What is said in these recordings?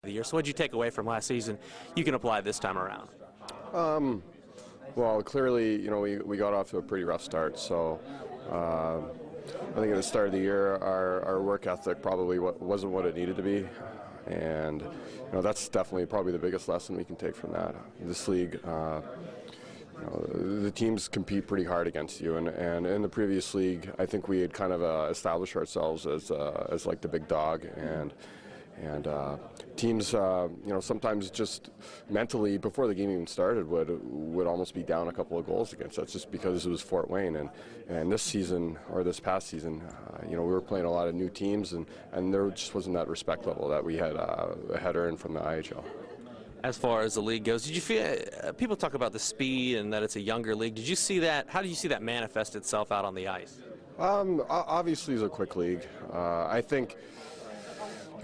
the year. So what did you take away from last season you can apply this time around? Well, clearly, we got off to a pretty rough start. So I think at the start of the year, our work ethic probably wasn't what it needed to be. And that's definitely probably the biggest lesson we can take from that. This league, the teams compete pretty hard against you, and in the previous league, I think we had kind of established ourselves as like the big dog, and teams, sometimes just mentally before the game even started would almost be down a couple of goals against us just because it was Fort Wayne, and this season or this past season, we were playing a lot of new teams, and there just wasn't that respect level that we had earned from the IHL. As far as the league goes, did you feel people talk about the speed and that it's a younger league? Did you see that? How did you see that manifest itself out on the ice? Obviously, it's a quick league. I think,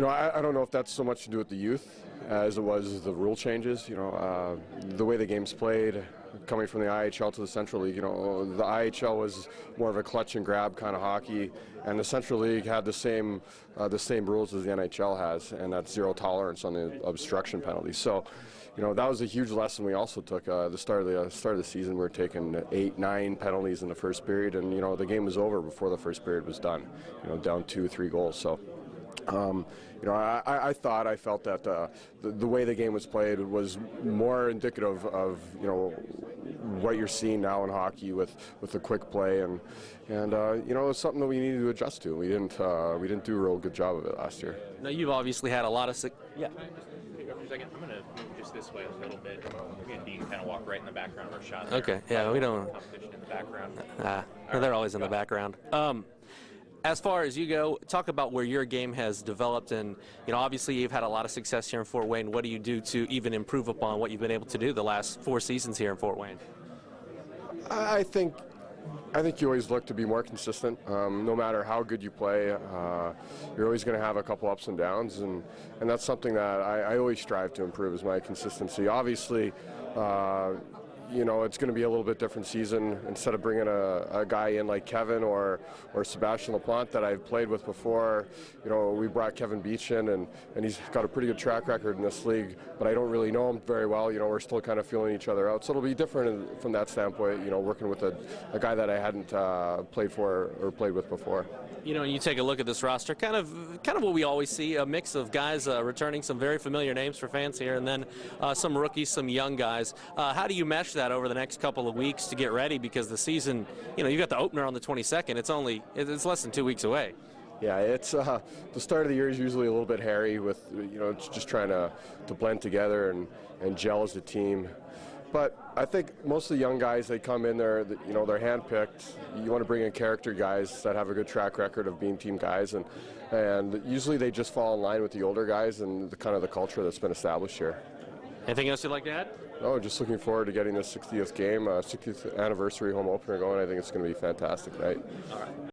I don't know if that's so much to do with the youth as it was the rule changes. The way the game's played, coming from the IHL to the Central League. The IHL was more of a clutch and grab kind of hockey, and the Central League had the same rules as the NHL has, and that's zero tolerance on the obstruction penalty. So, that was a huge lesson we also took. The start of the season, we were taking 8-9 penalties in the first period, and the game was over before the first period was done. Down 2-3 goals. So. I felt that the way the game was played was more indicative of what you're seeing now in hockey with the quick play, and it's something that we needed to adjust to. We didn't do a real good job of it last year. Now you've obviously had a lot of Yeah. For a second, I'm going to move just this way a little bit. We're going to kind of walk right in the background of our shot. There. Okay. Yeah, we don't. Competition in the background. They're always in the background. As far as you go, talk about where your game has developed, and obviously you've had a lot of success here in Fort Wayne. What do you do to even improve upon what you've been able to do the last 4 seasons here in Fort Wayne? I think you always look to be more consistent. No matter how good you play, you're always going to have a couple ups and downs, and that's something that I always strive to improve, is my consistency. Obviously, it's going to be a little bit different season. Instead of bringing a guy in like Kevin or Sebastian LaPlante that I've played with before, we brought Kevin Beach in, and he's got a pretty good track record in this league, but I don't really know him very well. We're still kind of feeling each other out. So it'll be different from that standpoint, working with a guy that I hadn't played with before. You take a look at this roster, kind of what we always see, a mix of guys returning some very familiar names for fans here, and then some rookies, some young guys. How do you mesh that over the next couple of weeks to get ready? Because the season, you've got the opener on the 22nd. It's less than 2 weeks away. Yeah, it's the start of the year is usually a little bit hairy with just trying to blend together and gel as a team. But I think most of the young guys, they come in there, they're handpicked. You want to bring in character guys that have a good track record of being team guys, and usually they just fall in line with the older guys and the kind of the culture that's been established here. Anything else you'd like to add? No, just looking forward to getting this 60th game, 60th anniversary home opener going. I think it's going to be fantastic, right? All right.